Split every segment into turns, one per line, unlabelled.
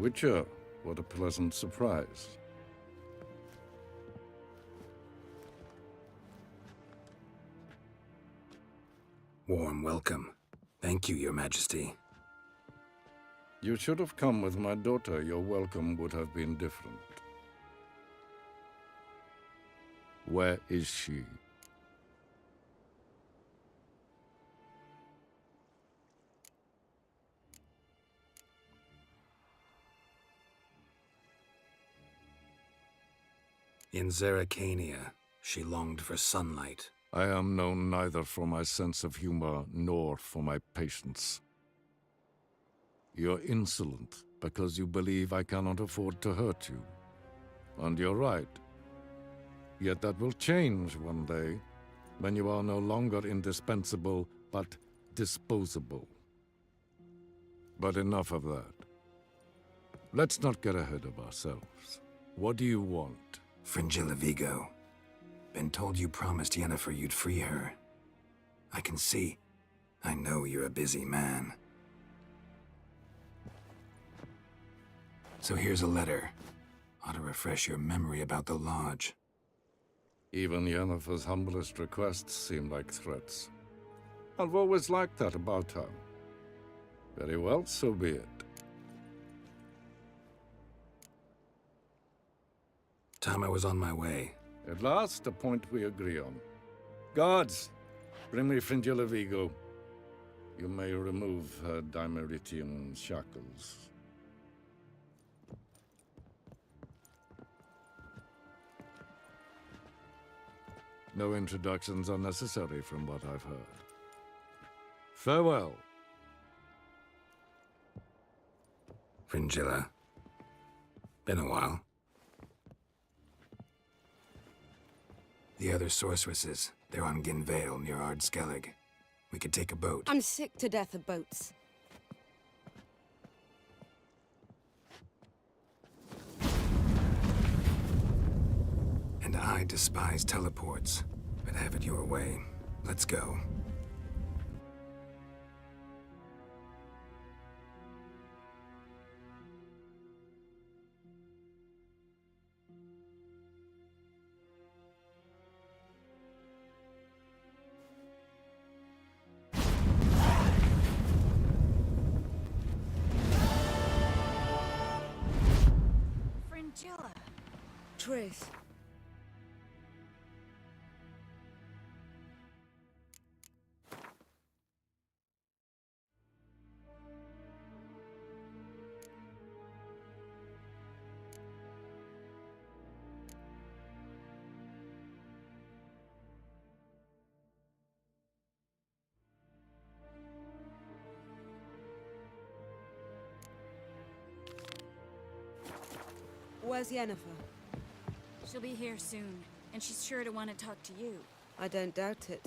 Witcher, what a pleasant surprise.
Warm welcome. Thank you, Your Majesty.
You should have come with my daughter. Your welcome would have been different. Where is she?
In Zerrikania, she longed for sunlight.
I am known neither for my sense of humor nor for my patience. You're insolent because you believe I cannot afford to hurt you. And you're right. Yet that will change one day, when you are no longer indispensable, but disposable. But enough of that. Let's not get ahead of ourselves. What do you want?
Fringilla Vigo. Been told you promised Yennefer you'd free her. I can see. I know you're a busy man. So here's a letter. Ought to refresh your memory about the Lodge.
Even Yennefer's humblest requests seem like threats. I've always liked that about her. Very well, so be it.
Time I was on my way.
At last, a point we agree on. Guards, bring me Fringilla Vigo. You may remove her Dimeritian shackles. No introductions are necessary from what I've heard. Farewell.
Fringilla. Been a while. The other sorceresses, they're on Ginvale near Ard-Skellig. We could take a boat.
I'm sick to death of boats.
And I despise teleports, but have it your way. Let's go.
Fringilla. Triss. Where's Yennefer?
She'll be here soon, and she's sure to want to talk to you.
I don't doubt it.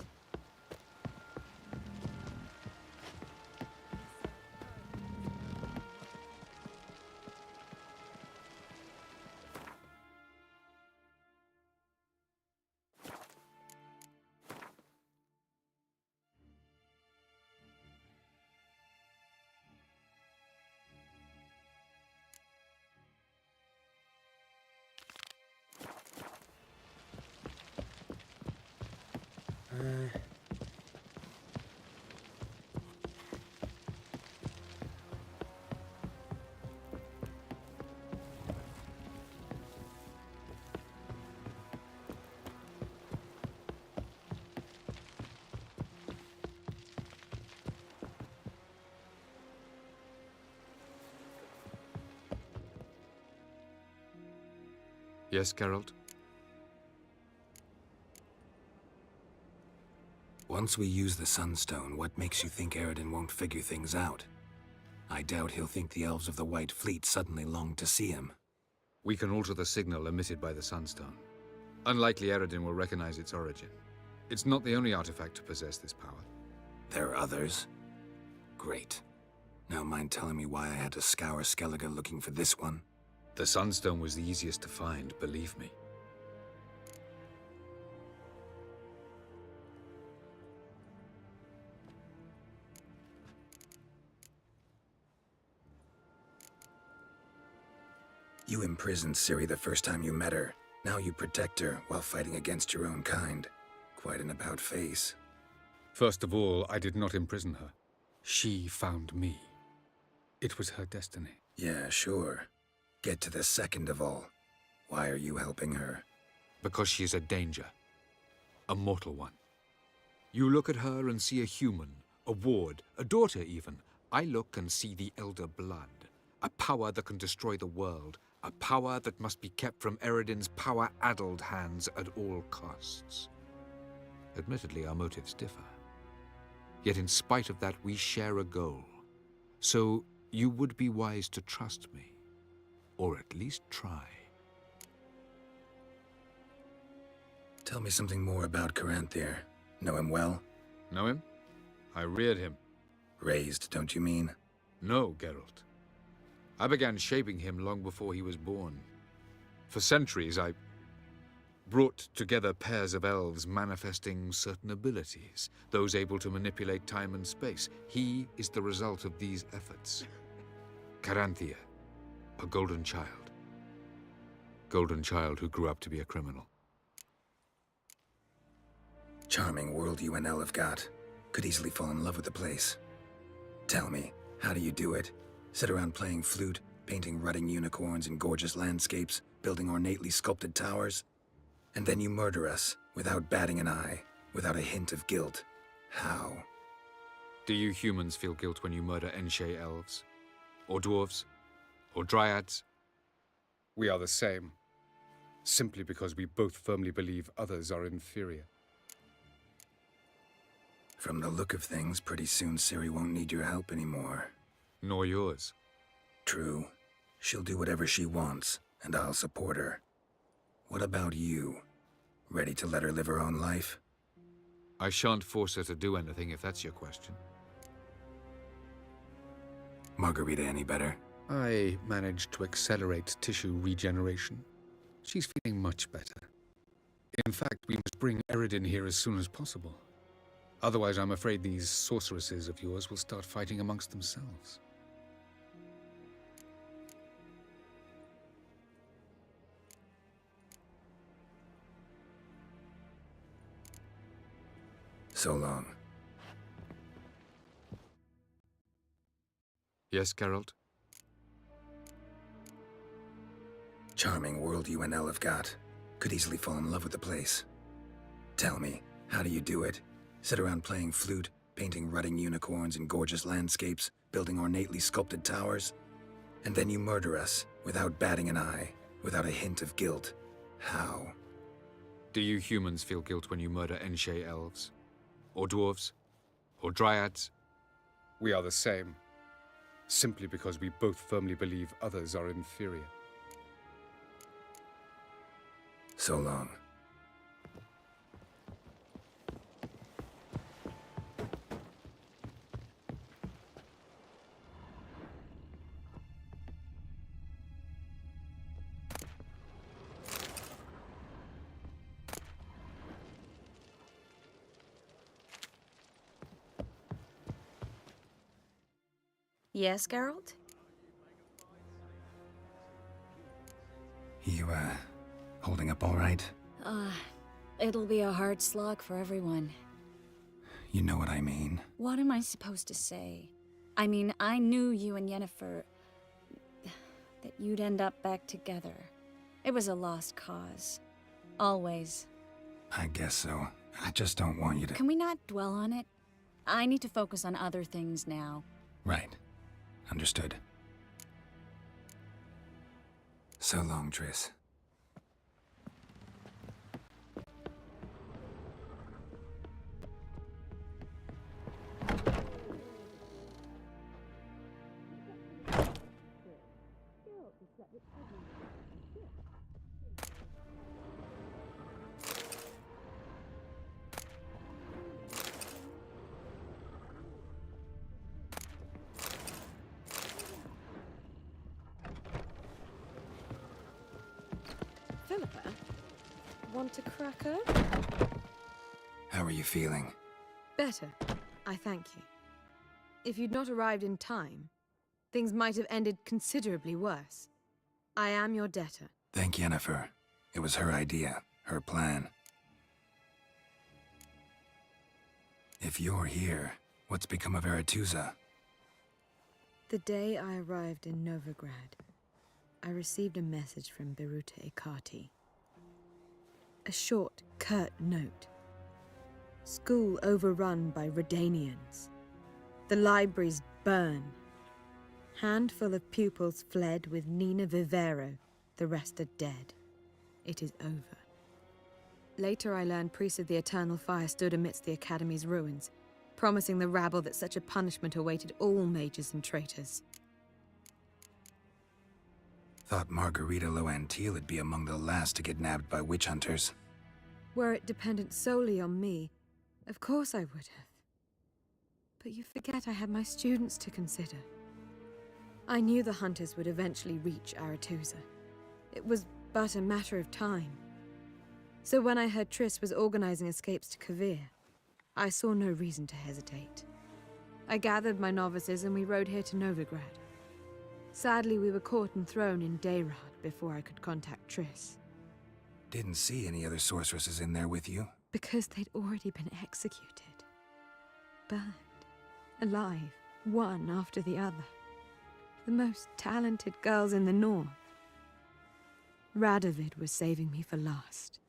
Yes, Geralt?
Once we use the Sunstone, what makes you think Eredin won't figure things out? I doubt he'll think the Elves of the White Fleet suddenly long to see him.
We can alter the signal emitted by the Sunstone. Unlikely Eredin will recognize its origin. It's not the only artifact to possess this power.
There are others? Great. Now mind telling me why I had to scour Skellige looking for this one?
The Sunstone was the easiest to find, believe me.
You imprisoned Ciri the first time you met her. Now you protect her while fighting against your own kind. Quite an about-face.
First of all, I did not imprison her. She found me. It was her destiny.
Yeah, sure. Get to the second of all. Why are you helping her?
Because she is a danger. A mortal one. You look at her and see a human, a ward, a daughter even. I look and see the Elder Blood. A power that can destroy the world. A power that must be kept from Eredin's power-addled hands at all costs. Admittedly, our motives differ. Yet in spite of that, we share a goal. So you would be wise to trust me. Or at least try.
Tell me something more about Caranthir. Know him well?
Know him? I reared him.
Raised, don't you mean?
No, Geralt. I began shaping him long before he was born. For centuries, I brought together pairs of elves manifesting certain abilities, those able to manipulate time and space. He is the result of these efforts. Caranthir, a golden child. Golden child who grew up to be a criminal.
Charming world you and El have got. Could easily fall in love with the place. Tell me, how do you do it? Sit around playing flute, painting rutting unicorns in gorgeous landscapes, building ornately sculpted towers? And then you murder us, without batting an eye, without a hint of guilt. How?
Do you humans feel guilt when you murder Enshe elves? Or dwarves? Or dryads? We are the same. Simply because we both firmly believe others are inferior.
From the look of things, pretty soon Ciri won't need your help anymore.
Nor yours.
True. She'll do whatever she wants, and I'll support her. What about you? Ready to let her live her own life?
I shan't force her to do anything if that's your question.
Margarita any better?
I managed to accelerate tissue regeneration. She's feeling much better. In fact, we must bring Eredin here as soon as possible. Otherwise, I'm afraid these sorceresses of yours will start fighting amongst themselves.
So long.
Yes, Geralt?
Charming world you and El have got. Could easily fall in love with the place. Tell me, how do you do it? Sit around playing flute, painting rutting unicorns in gorgeous landscapes, building ornately sculpted towers? And then you murder us, without batting an eye, without a hint of guilt. How?
Do you humans feel guilt when you murder Enshe elves? Or dwarves? Or dryads? We are the same. Simply because we both firmly believe others are inferior.
So long.
Yes, Geralt?
You, holding up all right?
It'll be a hard slog for everyone.
You know what I mean.
What am I supposed to say? I mean, I knew you and Yennefer... that you'd end up back together. It was a lost cause. Always.
I guess so. I just don't want you to...
Can we not dwell on it? I need to focus on other things now.
Right. Understood. So long, Triss.
Philippa? Want a cracker?
How are you feeling?
Better, I thank you. If you'd not arrived in time, things might have ended considerably worse. I am your debtor.
Thank Yennefer. It was her idea, her plan. If you're here, what's become of Aretuza?
The day I arrived in Novigrad, I received a message from Beruta Ikati. A short, curt note. School overrun by Redanians. The libraries burn. Handful of pupils fled with Nina Vivero. The rest are dead. It is over. Later I learned priests of the Eternal Fire stood amidst the Academy's ruins, promising the rabble that such a punishment awaited all mages and traitors.
Thought Margarita Loantil would be among the last to get nabbed by witch hunters.
Were it dependent solely on me, of course I would have. But you forget I had my students to consider. I knew the hunters would eventually reach Aretuza. It was but a matter of time. So when I heard Triss was organizing escapes to Kovir, I saw no reason to hesitate. I gathered my novices and we rode here to Novigrad. Sadly, we were caught and thrown in Dayrad before I could contact Triss.
Didn't see any other sorceresses in there with you.
Because they'd already been executed. Burned. Alive. One after the other. The most talented girls in the north. Radovid was saving me for last.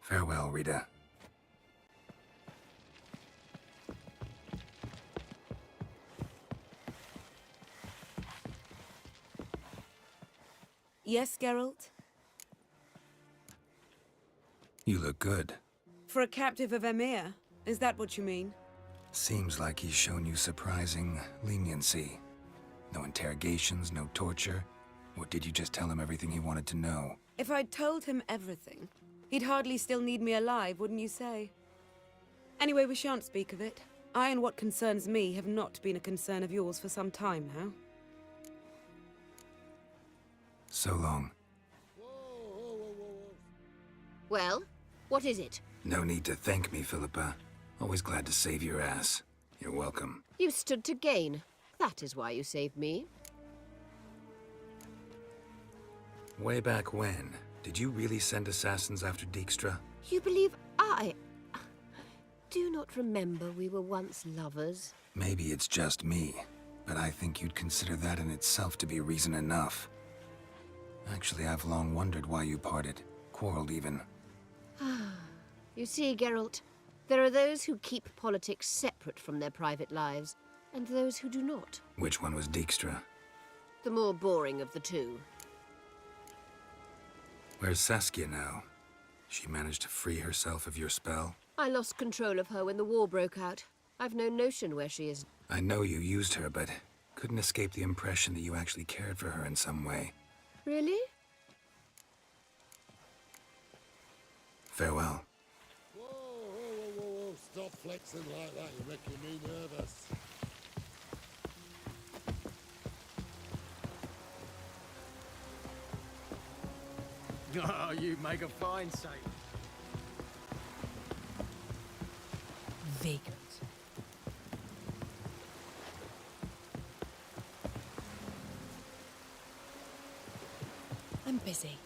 Farewell, Rita.
Yes, Geralt?
You look good.
For a captive of Emir? Is that what you mean?
Seems like he's shown you surprising leniency. No interrogations, no torture. Or did you just tell him everything he wanted to know?
If I'd told him everything, he'd hardly still need me alive, wouldn't you say? Anyway, we shan't speak of it. I and what concerns me have not been a concern of yours for some time now.
So long.
Well, what is it?
No need to thank me, Philippa. Always glad to save your ass. You're welcome.
You stood to gain. That is why you saved me.
Way back when, did you really send assassins after Dijkstra?
You believe I do not remember we were once lovers?
Maybe it's just me, but I think you'd consider that in itself to be reason enough. Actually, I've long wondered why you parted. Quarreled even.
You see, Geralt, there are those who keep politics separate from their private lives, and those who do not.
Which one was Dijkstra?
The more boring of the two.
Where's Saskia now? She managed to free herself of your spell?
I lost control of her when the war broke out. I've no notion where she is.
I know you used her, but couldn't escape the impression that you actually cared for her in some way.
Really?
Farewell.
Whoa. Stop flexing like that. You're making me nervous.
Oh, you make a fine saint.
Vacant. I'm busy.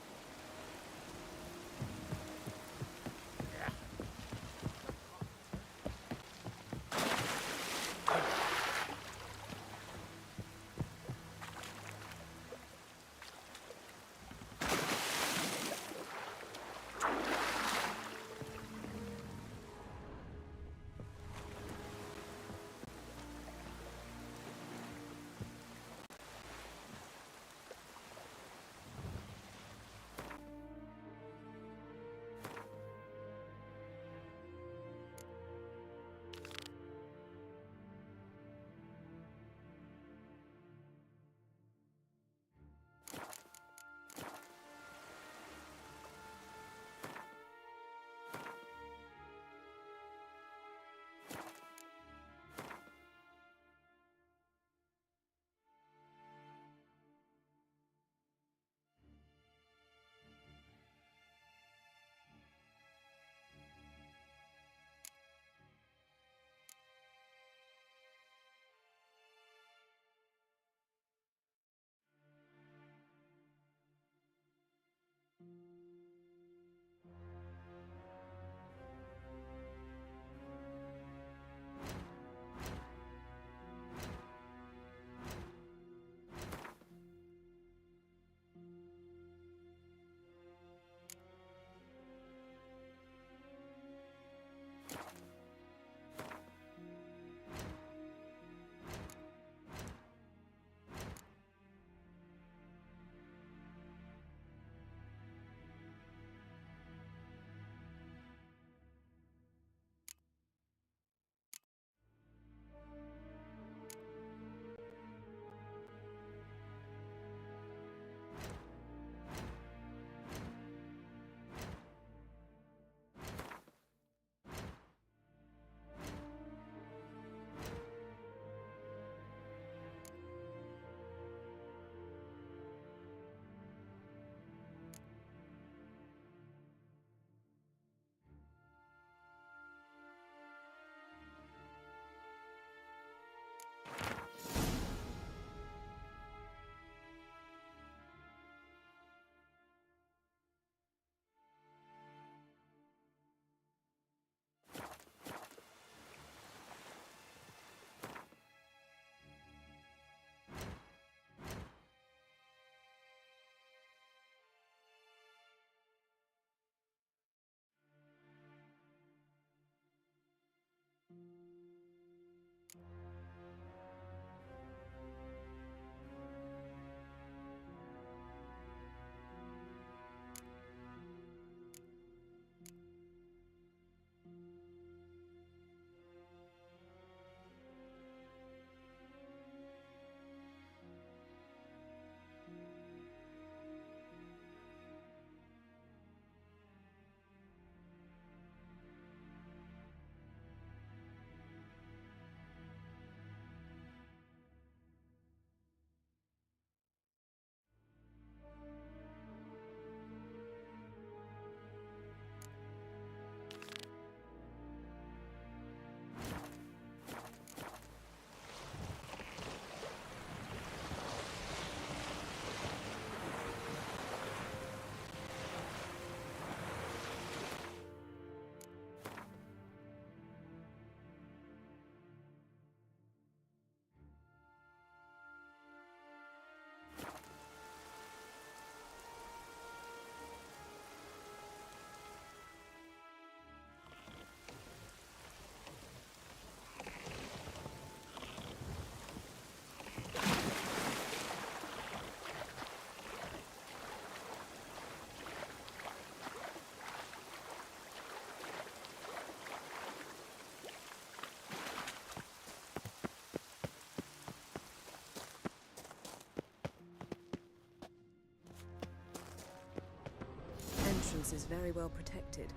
entrance is very well protected.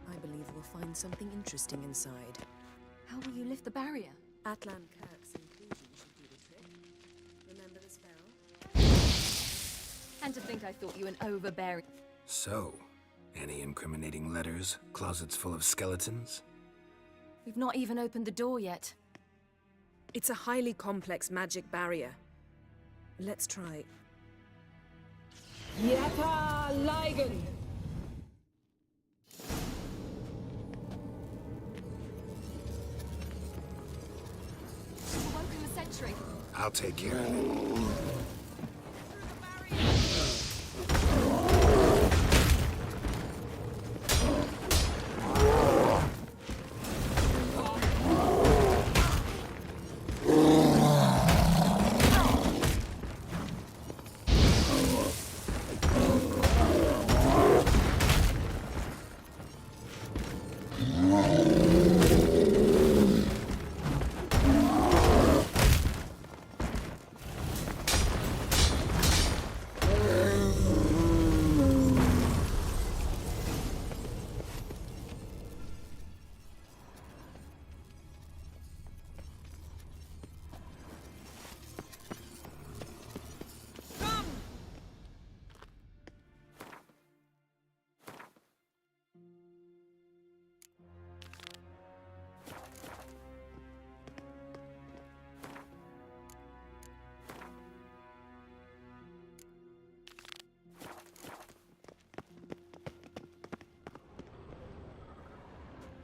I believe we'll find something interesting inside.
How will you lift the barrier?
Atlan Kirk's inclusion should do the trick. Remember the spell?
And to think I thought you an overbearing...
So, any incriminating letters? Closets full of skeletons?
We've not even opened the door yet.
It's a highly complex magic barrier. Let's try.
Yata Ligen!
She's awoken the sentry.
I'll take care of it.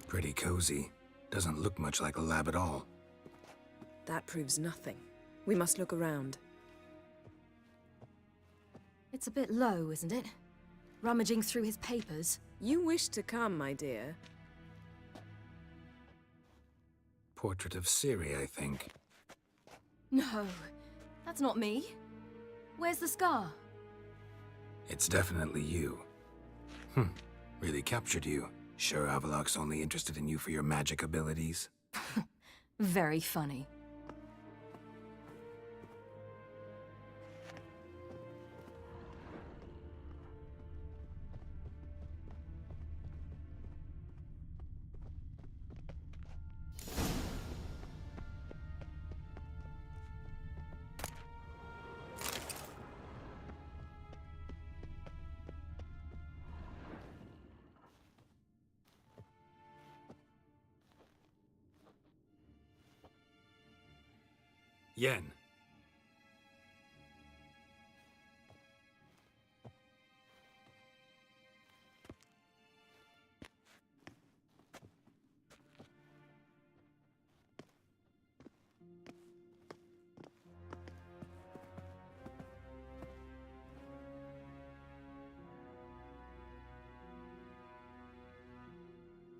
Pretty cozy. Doesn't look much like a lab at all.
That proves nothing. We must look around.
It's a bit low, isn't it? Rummaging through his papers.
You wish to come, my dear.
Portrait of Ciri, I think.
No, that's not me. Where's the scar?
It's definitely you. Really captured you. Sure Avallac'h's only interested in you for your magic abilities?
Very funny.
Yen.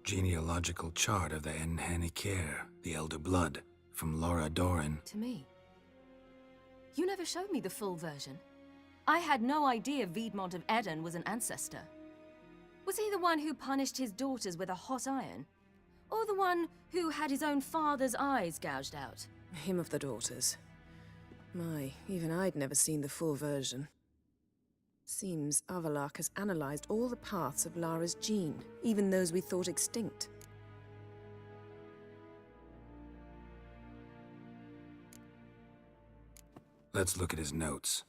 Genealogical chart of the Enhanikir, the Elder Blood, from Laura Doran.
To me. You never showed me the full version. I had no idea Viedmont of Eden was an ancestor. Was he the one who punished his daughters with a hot iron? Or the one who had his own father's eyes gouged out?
Him of the daughters. My, even I'd never seen the full version. Seems Avallac'h has analyzed all the paths of Lara's gene, even those we thought extinct.
Let's look at his notes.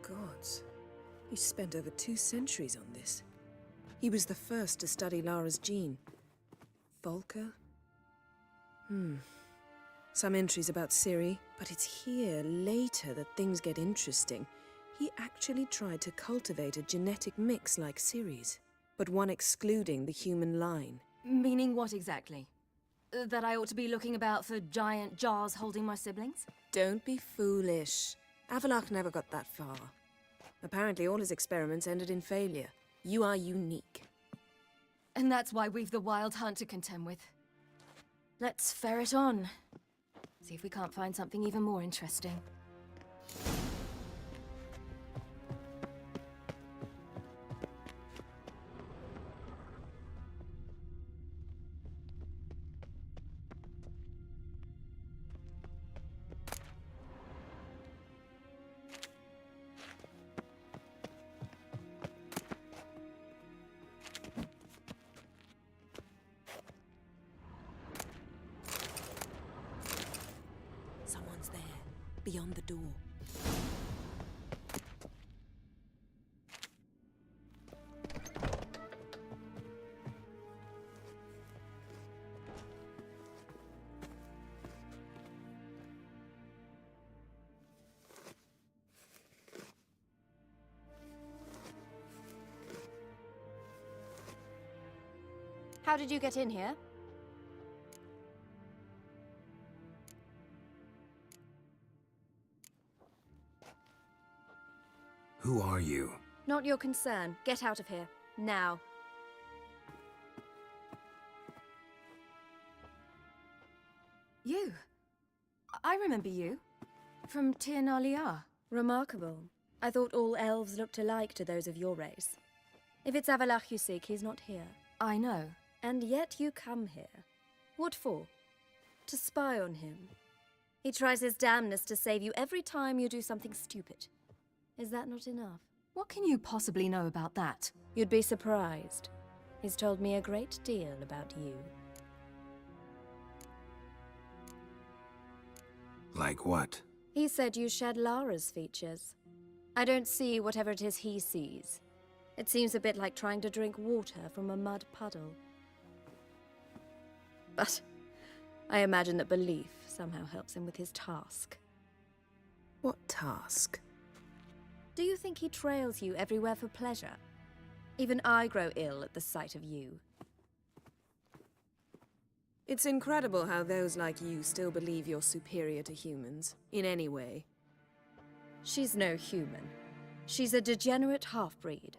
Gods. He spent over 2 centuries on this. He was the first to study Lara's gene. Volker? Some entries about Ciri, but it's here, later, that things get interesting. He actually tried to cultivate a genetic mix like Ciri's, but one excluding the human line.
Meaning what exactly? That I ought to be looking about for giant jars holding my siblings?
Don't be foolish. Avallac'h never got that far. Apparently all his experiments ended in failure. You are unique.
And that's why we've the Wild Hunt to contend with. Let's ferret on. See if we can't find something even more interesting.
Someone's there, beyond the door.
How did you get in here?
Who are you?
Not your concern. Get out of here. Now. You. I remember you. From Tir na Liar.
Remarkable. I thought all elves looked alike to those of your race. If it's Avalach you seek, he's not here.
I know.
And yet you come here. What for? To spy on him. He tries his damnedest to save you every time you do something stupid. Is that not enough?
What can you possibly know about that?
You'd be surprised. He's told me a great deal about you.
Like what?
He said you shared Lara's features. I don't see whatever it is he sees. It seems a bit like trying to drink water from a mud puddle. But I imagine that belief somehow helps him with his task.
What task?
Do you think he trails you everywhere for pleasure? Even I grow ill at the sight of you.
It's incredible how those like you still believe you're superior to humans, in any way.
She's no human. She's a degenerate half-breed.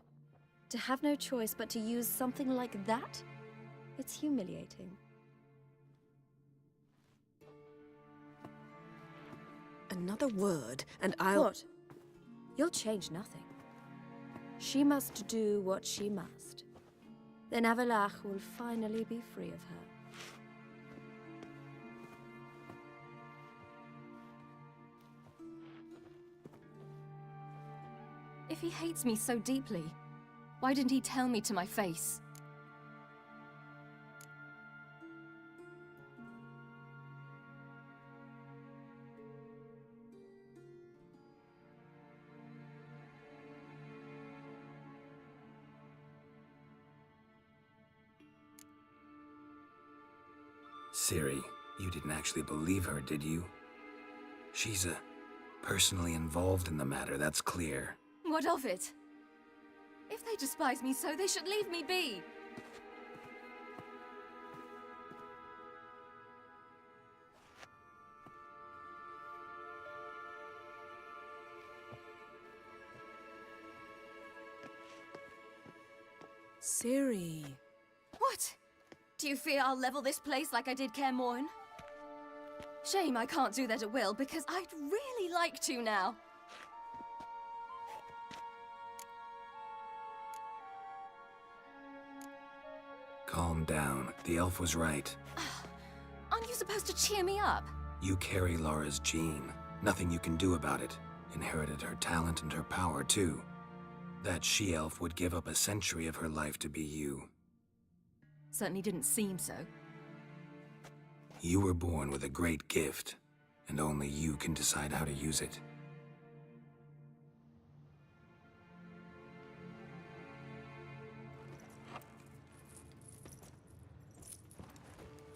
To have no choice but to use something like that? It's humiliating.
Another word, and I'll...
What? You'll change nothing. She must do what she must. Then Avalach will finally be free of her.
If he hates me so deeply, why didn't he tell me to my face?
Ciri, you didn't actually believe her, did you? She's personally involved in the matter, that's clear.
What of it? If they despise me so, they should leave me be.
Ciri.
What? Do you fear I'll level this place like I did Kaer Morhen? Shame I can't do that at will, because I'd really like to now.
Calm down. The elf was right.
Aren't you supposed to cheer me up?
You carry Lara's gene. Nothing you can do about it. Inherited her talent and her power, too. That she-elf would give up a century of her life to be you.
Certainly didn't seem so.
You were born with a great gift, and only you can decide how to use it.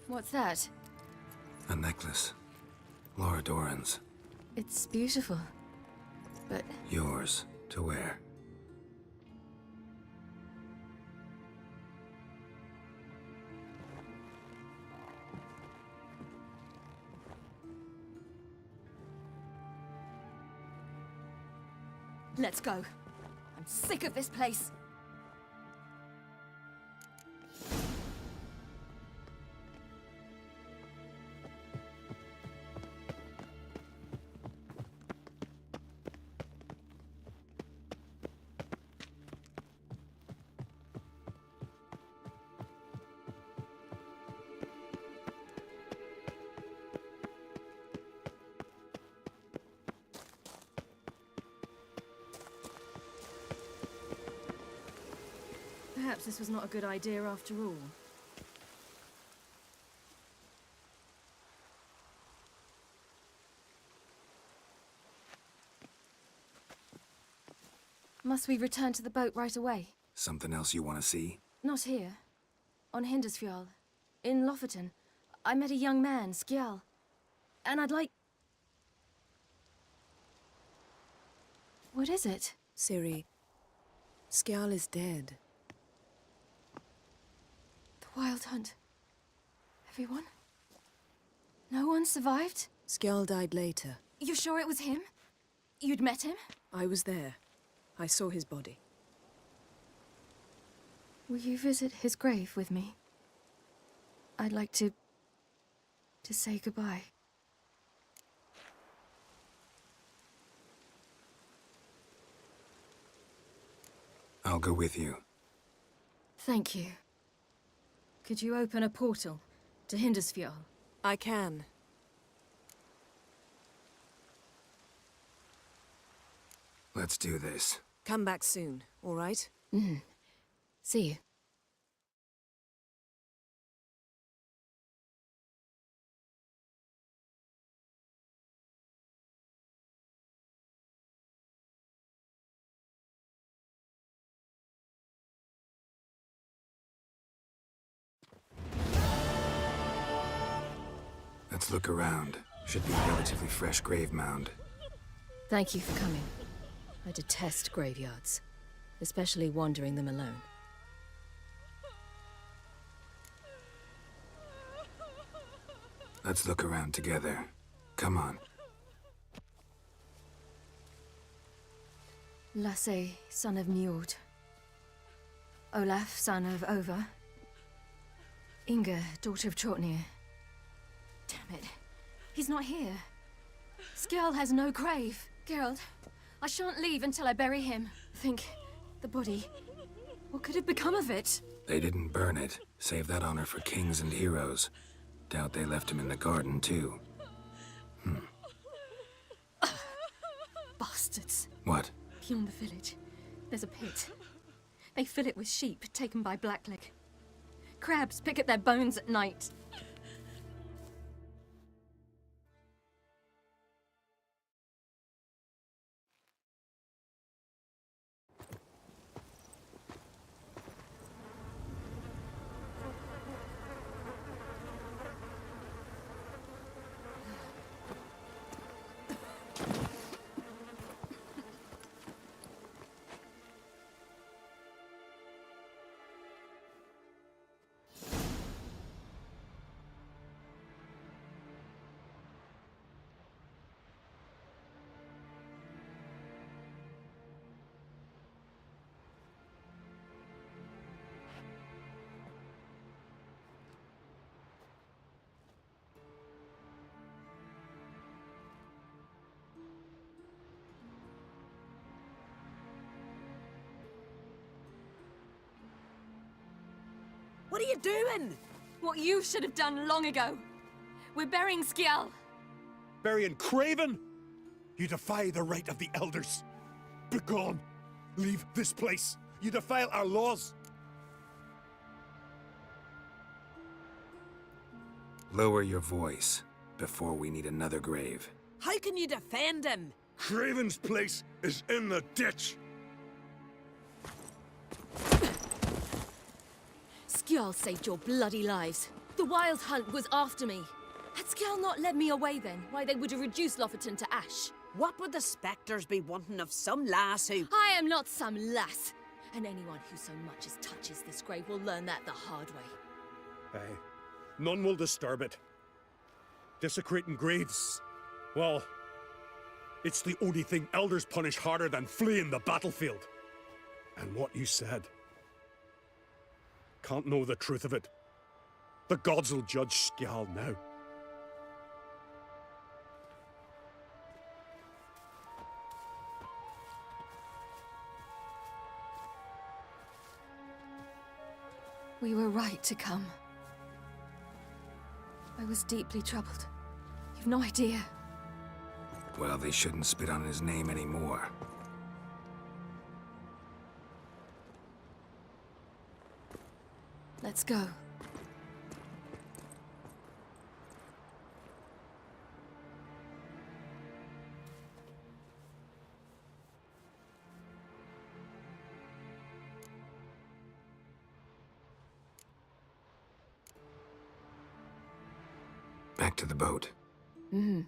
What's that?
A necklace. Lara Doran's.
It's beautiful, but...
Yours to wear.
Let's go. I'm sick of this place. Perhaps this was not a good idea after all. Must we return to the boat right away?
Something else you want to see?
Not here. On Hindersfjall. In Lofoten. I met a young man, Skjal. And I'd like... What is it?
Ciri, Skjal is dead.
The Wild Hunt. Everyone? No one survived?
Skjal died later.
You sure it was him? You'd met him?
I was there. I saw his body.
Will you visit his grave with me? I'd like to say goodbye.
I'll go with you.
Thank you. Could you open a portal to Hindersfjall?
I can.
Let's do this.
Come back soon, all right?
See you.
Let's look around. Should be a relatively fresh grave mound.
Thank you for coming. I detest graveyards, especially wandering them alone.
Let's look around together. Come on.
Lasse, son of Njord. Olaf, son of Over. Inga, daughter of Trotnir. Damn it. He's not here. Skjal has no grave. Geralt, I shan't leave until I bury him. Think, the body. What could have become of it?
They didn't burn it. Save that honor for kings and heroes. Doubt they left him in the garden, too.
Bastards.
What?
Beyond the village, there's a pit. They fill it with sheep taken by Blackleg. Crabs pick at their bones at night.
What are you doing?
What you should have done long ago. We're burying Skjal.
Burying Craven? You defy the right of the elders. Begone! Leave this place. You defile our laws.
Lower your voice before we need another grave.
How can you defend him?
Craven's place is in the ditch.
Skjal saved your bloody lives. The Wild Hunt was after me. Had Skjal not led me away then, why they would have reduced Lofoten to ash.
What would the spectres be wanting of some lass who...
I am not some lass. And anyone who so much as touches this grave will learn that the hard way.
Aye. None will disturb it. Desecrating graves. Well, it's the only thing elders punish harder than fleeing the battlefield. And what you said. Can't know the truth of it. The gods will judge Skjal now.
We were right to come. I was deeply troubled. You've no idea.
Well, they shouldn't spit on his name anymore.
Let's go.
Back to the boat.
Mm-hmm.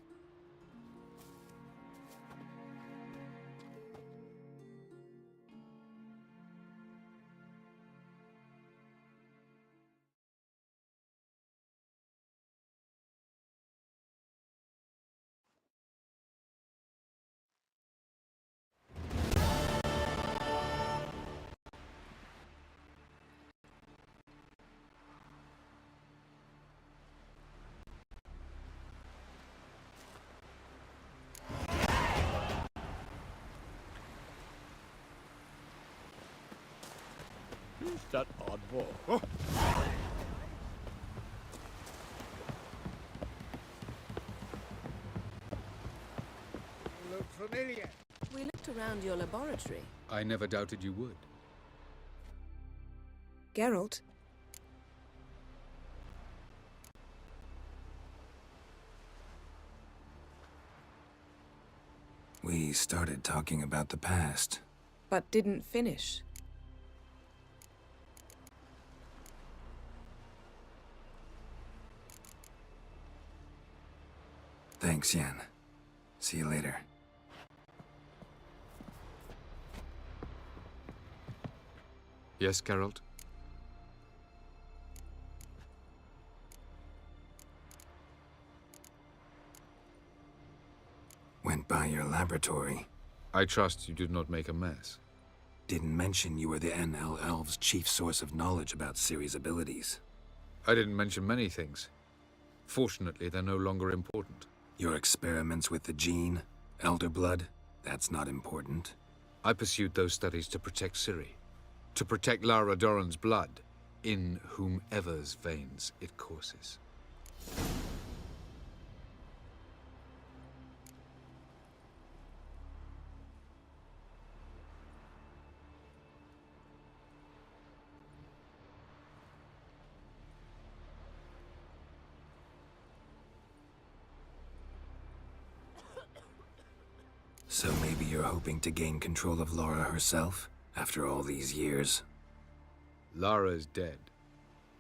Who's that oddball? Oh. Look familiar.
We looked around your laboratory.
I never doubted you would.
Geralt,
We started talking about the past.
but didn't finish.
Thanks, Yen. See you later.
Yes, Geralt?
Went by your laboratory.
I trust you did not make a mess.
Didn't mention you were the NL Elves' chief source of knowledge about Ciri's abilities.
I didn't mention many things. Fortunately, they're no longer important.
Your experiments with the gene, Elder Blood, that's not important.
I pursued those studies to protect Ciri. To protect Lara Dorren's blood, in whomever's veins it courses.
So maybe you're hoping to gain control of Lara herself, after all these years?
Lara is dead.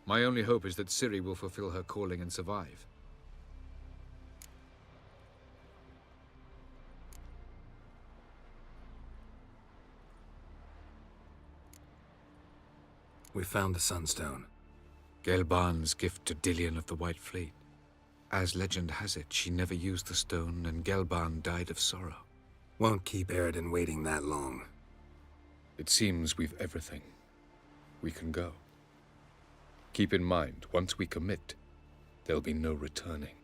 My only hope is that Ciri will fulfill her calling and survive.
We found the Sunstone.
Gelban's gift to Dillion of the White Fleet. As legend has it, she never used the stone, and Gelban died of sorrow.
Won't keep Eredin waiting that long.
It seems we've everything. We can go. Keep in mind, once we commit, there'll be no returning.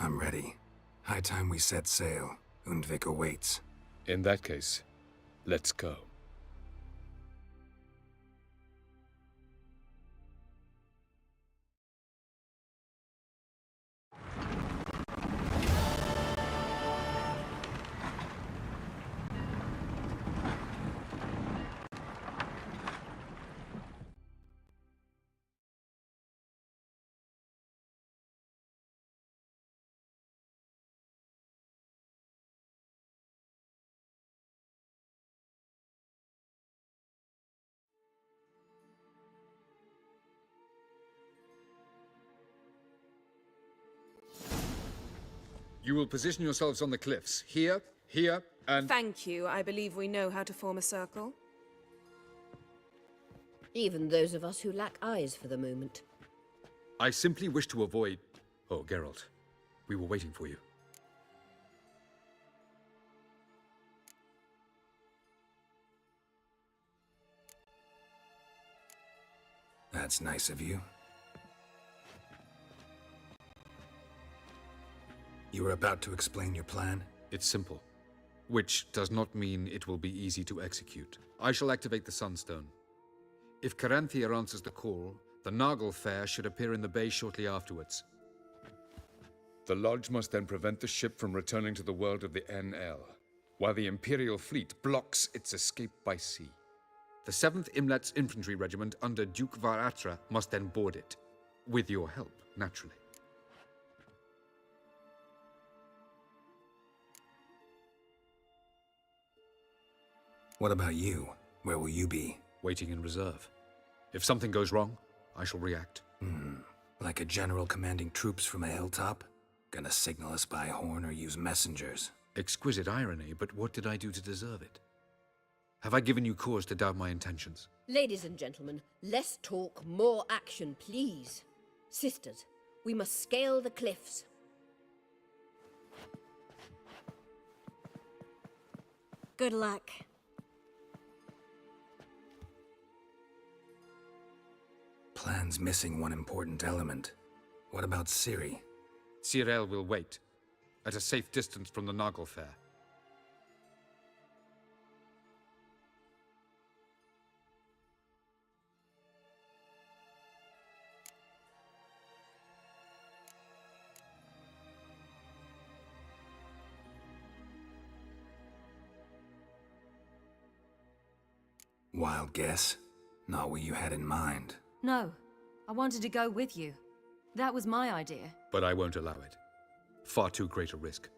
I'm ready. High time we set sail. Undvik awaits.
In that case, let's go. You will position yourselves on the cliffs. Here, here, and...
Thank you. I believe we know how to form a circle.
Even those of us who lack eyes for the moment.
I simply wish to avoid... Oh, Geralt. We were waiting for you.
That's nice of you. You were about to explain your plan?
It's simple. Which does not mean it will be easy to execute. I shall activate the Sunstone. If Caranthia answers the call, the Naglfar should appear in the bay shortly afterwards. The Lodge must then prevent the ship from returning to the world of the NL, while the Imperial fleet blocks its escape by sea. The 7th Imlet's infantry regiment under Duke Varatra must then board it. With your help, naturally.
What about you? Where will you be?
Waiting in reserve. If something goes wrong, I shall react.
Like a general commanding troops from a hilltop? Gonna signal us by horn or use messengers?
Exquisite irony, but what did I do to deserve it? Have I given you cause to doubt my intentions?
Ladies and gentlemen, less talk, more action, please. Sisters, we must scale the cliffs.
Good luck.
Plan's missing one important element. What about Ciri?
Cyril will wait, at a safe distance from the Naglfar.
Wild guess? Not what you had in mind.
No, I wanted to go with you. That was my idea.
But I won't allow it. Far too great a risk.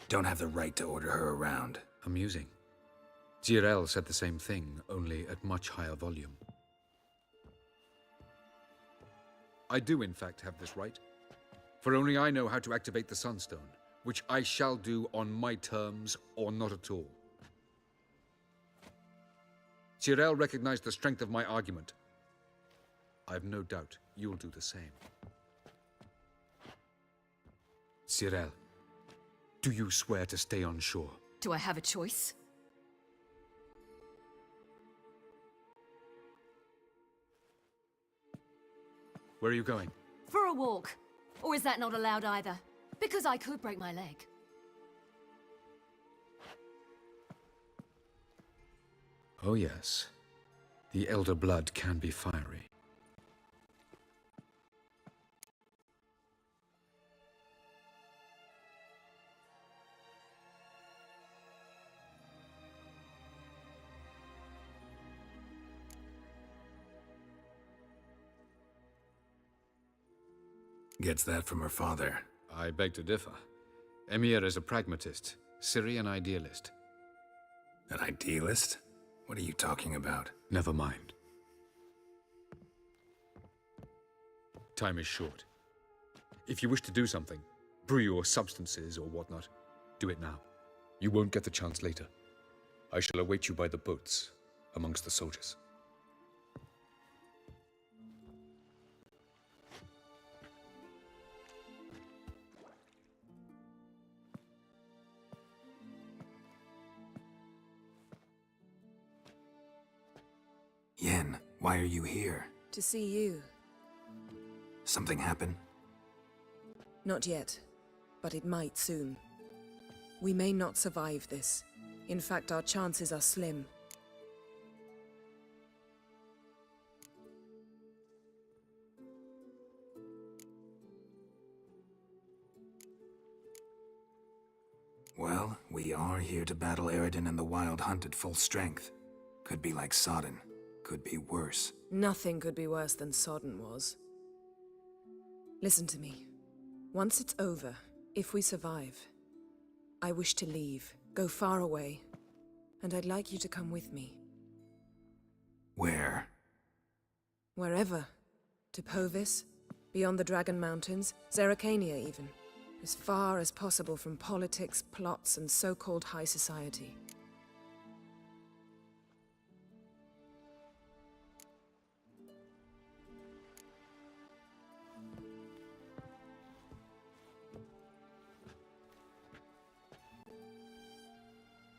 Don't have the right to order her around.
Amusing. Cyril said the same thing, only at much higher volume. I do, in fact, have this right. For only I know how to activate the Sunstone, which I shall do on my terms or not at all. Cyril recognized the strength of my argument. I've no doubt you'll do the same. Cyril, do you swear to stay on shore?
Do I have a choice?
Where are you going?
For a walk. Or is that not allowed either? Because I could break my leg.
Oh yes. The Elder Blood can be fiery.
Gets that from her father.
I beg to differ. Emir is a pragmatist, Ciri an idealist.
An idealist? What are you talking about?
Never mind. Time is short. If you wish to do something, brew your substances or whatnot, do it now. You won't get the chance later. I shall await you by the boats, amongst the soldiers.
Yen, why are you here?
To see you.
Something happen?
Not yet, but it might soon. We may not survive this. In fact, our chances are slim.
Well, we are here to battle Eridan and the Wild Hunt at full strength. Could be like Sodden. Could be worse.
Nothing could be worse than Sodden was. Listen to me. Once it's over, if we survive, I wish to leave, go far away, and I'd like you to come with me.
Where?
Wherever. To Povis, beyond the Dragon Mountains, Zerrikania even. As far as possible from politics, plots, and so-called high society.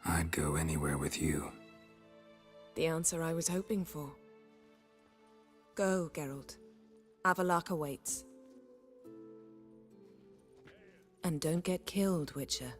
I'd go anywhere with you.
The answer I was hoping for. Go, Geralt. Avallac'h awaits. And don't get killed, Witcher.